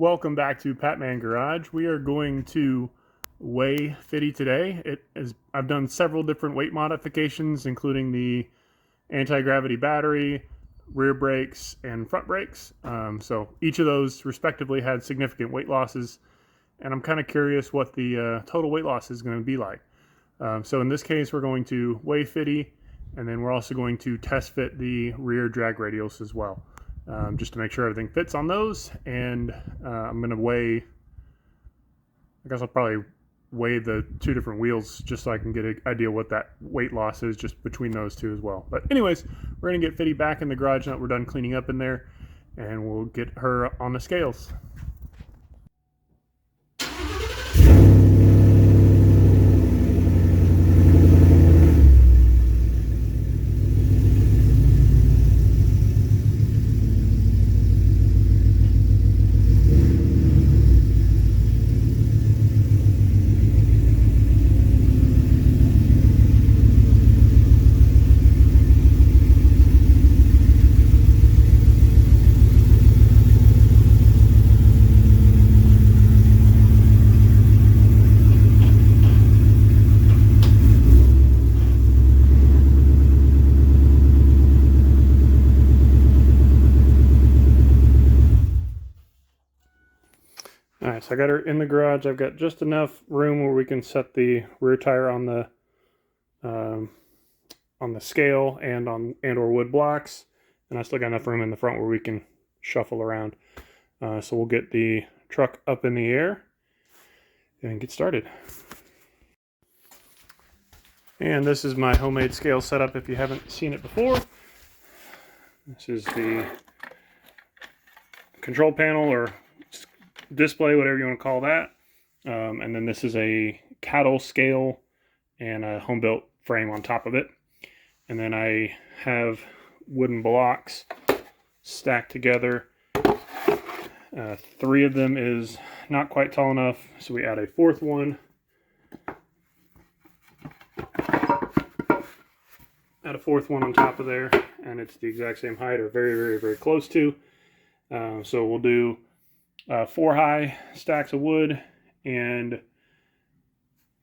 Welcome back to Patman Garage. We are going to weigh Fitty today. I've done several different weight modifications, including the anti-gravity battery, rear brakes, and front brakes. So each of those respectively had significant weight losses, and I'm kind of curious what the total weight loss is going to be like. So in this case, we're going to weigh Fitty, and then we're also going to test fit the rear drag radials as well. Just to make sure everything fits on those, and I'm going to weigh, I guess I'll probably weigh the two different wheels just so I can get an idea what that weight loss is just between those two as well. But anyways, we're going to get Fitty back in the garage now that we're done cleaning up in there, and we'll get her on the scales. Alright, so I got her in the garage. I've got just enough room where we can set the rear tire on the scale and or wood blocks, and I still got enough room in the front where we can shuffle around. So we'll get the truck up in the air and get started. And this is my homemade scale setup if you haven't seen it before. This is the control panel or display, whatever you want to call that. And then this is a cattle scale and a home built frame on top of it. And then I have wooden blocks stacked together. 3 of them is not quite tall enough, so we add a 4th one. Add a 4th one on top of there, and it's the exact same height or very, very, very close to. So we'll do 4 high stacks of wood and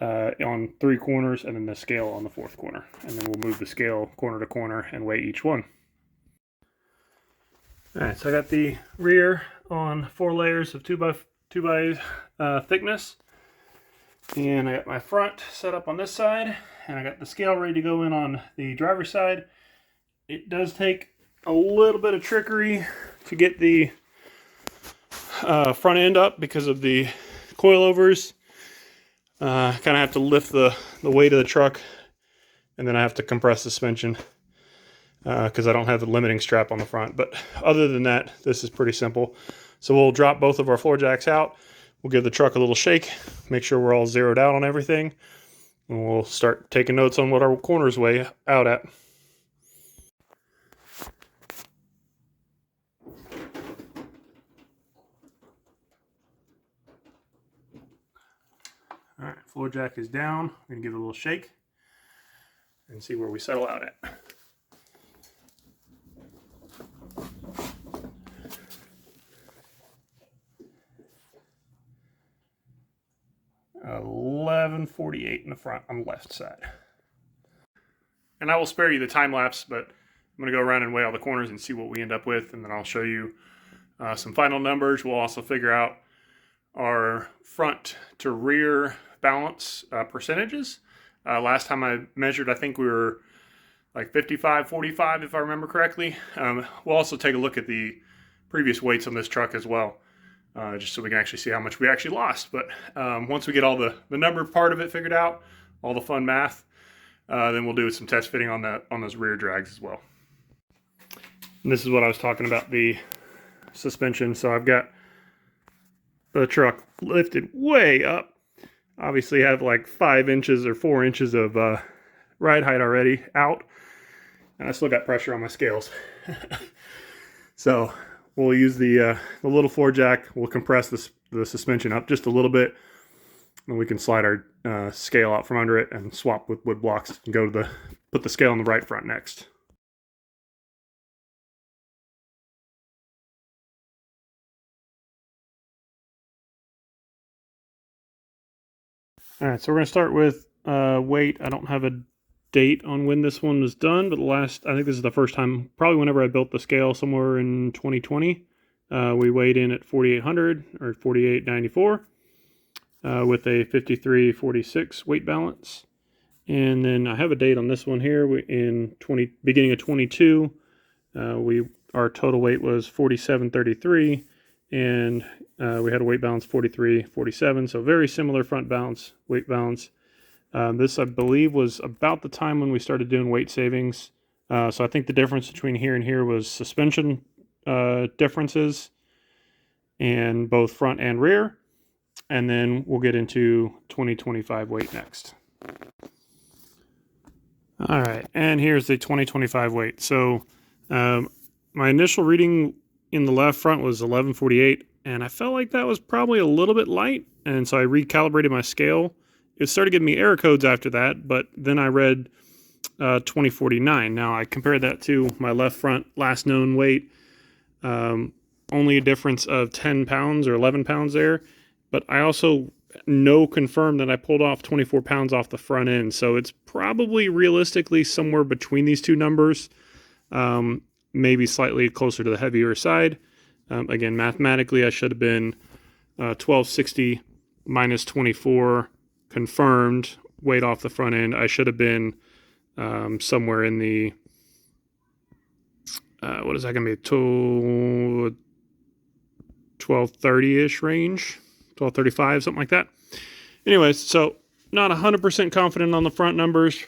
on 3 corners, and then the scale on the 4th corner, and then we'll move the scale corner to corner and weigh each one. Alright, so I got the rear on 4 layers of 2 by thickness, and I got my front set up on this side, and I got the scale ready to go in on the driver's side. It does take a little bit of trickery to get the front end up because of the coilovers. Kind of have to lift the weight of the truck, and then I have to compress suspension because I don't have the limiting strap on the front. But other than that, this is pretty simple. So we'll drop both of our floor jacks out. We'll give the truck a little shake, make sure we're all zeroed out on everything, and we'll start taking notes on what our corners weigh out at. Alright, floor jack is down. We're going to give it a little shake and see where we settle out at. $11.48 in the front on the left side. And I will spare you the time lapse, but I'm going to go around and weigh all the corners and see what we end up with, and then I'll show you some final numbers. We'll also figure out our front to rear balance percentages. Last time I measured, I think we were like 55-45 if I remember correctly. We'll also take a look at the previous weights on this truck as well, just so we can actually see how much we actually lost. But once we get all the number part of it figured out, all the fun math, then we'll do some test fitting on those rear drags as well. And this is what I was talking about, the suspension. So I've got the truck lifted way up. Obviously I have like 5 inches or 4 inches of ride height already out, and I still got pressure on my scales. So we'll use the little floor jack. We'll compress the suspension up just a little bit, and we can slide our scale out from under it and swap with wood blocks and go to put the scale on the right front next. All right, so we're going to start with weight. I don't have a date on when this one was done, but I think this is the first time, probably whenever I built the scale somewhere in 2020. We weighed in at 4,800 or 4,894 with a 53.46 weight balance. And then I have a date on this one here. Beginning of 22, our total weight was 47.33, and we had a weight balance 43.47. So very similar front balance, weight balance. This, I believe, was about the time when we started doing weight savings. So I think the difference between here and here was suspension differences in both front and rear. And then we'll get into 2025 weight next. All right, and here's the 2025 weight. So my initial reading in the left front was 1148, and I felt like that was probably a little bit light, and so I recalibrated my scale. It started giving me error codes after that, but then I read 2049. Now I compared that to my left front last known weight, only a difference of 10 pounds or 11 pounds there, but I also confirmed that I pulled off 24 pounds off the front end. So it's probably realistically somewhere between these two numbers, maybe slightly closer to the heavier side. Again, mathematically, I should have been 1260 minus 24 confirmed weight off the front end. I should have been somewhere in the, what is that going to be, 1230-ish range. 1235, something like that. Anyways, so not 100% confident on the front numbers,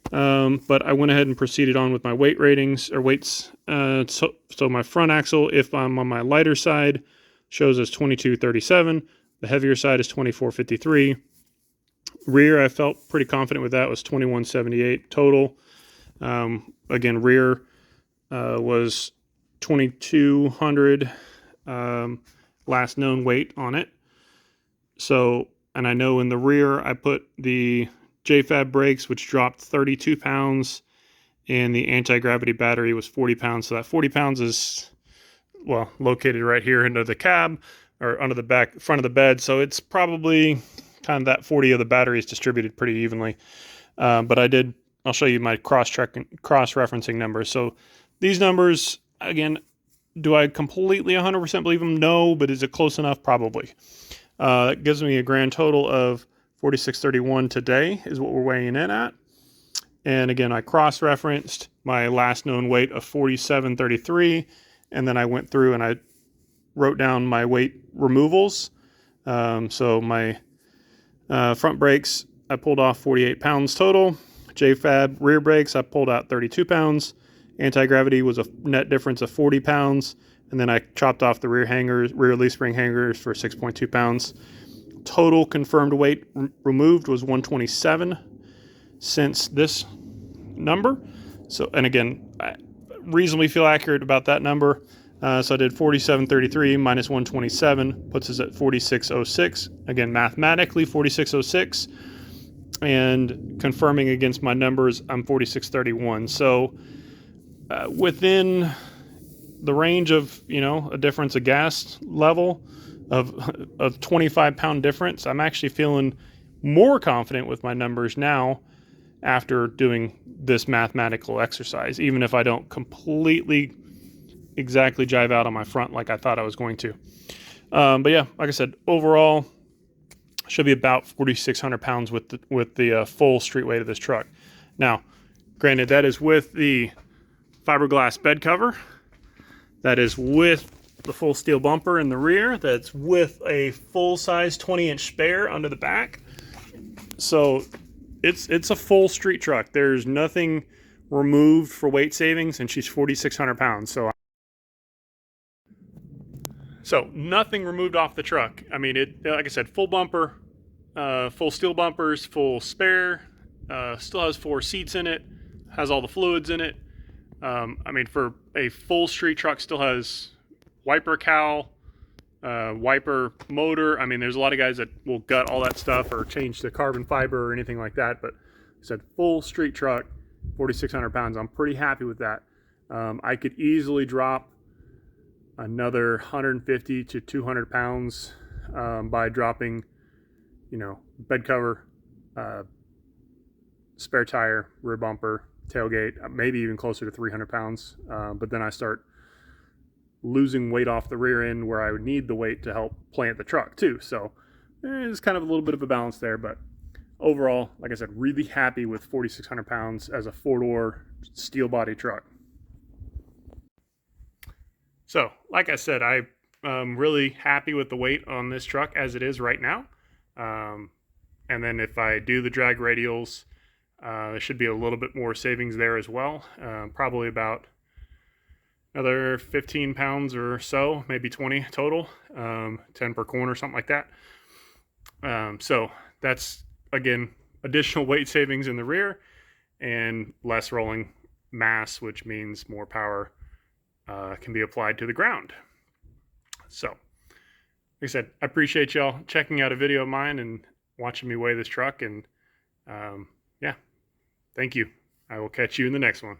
but I went ahead and proceeded on with my weight ratings or weights. So my front axle, if I'm on my lighter side, shows as 2237. The heavier side is 2453. Rear, I felt pretty confident with that, was 2178 total. Again, rear was 2200 last known weight on it. So, and I know in the rear, I put the JFAB brakes, which dropped 32 pounds, and the anti-gravity battery was 40 pounds. So that 40 pounds is, well, located right here into the cab or under the front of the bed. So it's probably kind of that 40 of the battery is distributed pretty evenly. But I'll show you my cross-referencing numbers. So these numbers, again, do I completely 100% believe them? No, but is it close enough? Probably. That gives me a grand total of 4631 today is what we're weighing in at. And again, I cross-referenced my last known weight of 4733, and then I went through and I wrote down my weight removals. So my front brakes, I pulled off 48 pounds total. JFAB rear brakes, I pulled out 32 pounds. Anti-gravity was a net difference of 40 pounds. And then I chopped off the rear leaf spring hangers for 6.2 pounds. Total confirmed weight removed was 127 since this number. So, and again, I reasonably feel accurate about that number. So I did 4733 minus 127 puts us at 4606. Again, mathematically 4606. And confirming against my numbers, I'm 4631. So within the range of, a difference of gas level of 25 pound difference, I'm actually feeling more confident with my numbers now after doing this mathematical exercise, even if I don't completely exactly jive out on my front like I thought I was going to. But yeah, like I said, overall should be about 4,600 pounds with the full street weight of this truck. Now, granted, that is with the fiberglass bed cover. That is with the full steel bumper in the rear. That's with a full-size 20-inch spare under the back. So it's a full street truck. There's nothing removed for weight savings, and she's 4,600 pounds. So nothing removed off the truck. I mean, like I said, full bumper, full steel bumpers, full spare, still has 4 seats in it, has all the fluids in it. I mean, for a full street truck, still has wiper cowl, wiper motor. I mean, there's a lot of guys that will gut all that stuff or change the carbon fiber or anything like that. But I said full street truck, 4,600 pounds. I'm pretty happy with that. I could easily drop another 150 to 200 pounds by dropping, bed cover, spare tire, rear bumper, tailgate, maybe even closer to 300 pounds. But then I start losing weight off the rear end where I would need the weight to help plant the truck too. So there's kind of a little bit of a balance there, but overall, like I said, really happy with 4,600 pounds as a 4-door steel body truck. So, like I said, I'm really happy with the weight on this truck as it is right now. And then if I do the drag radials, there should be a little bit more savings there as well. Probably about another 15 pounds or so, maybe 20 total, 10 per corner, something like that. So that's, again, additional weight savings in the rear and less rolling mass, which means more power can be applied to the ground. So, like I said, I appreciate y'all checking out a video of mine and watching me weigh this truck. And yeah, thank you. I will catch you in the next one.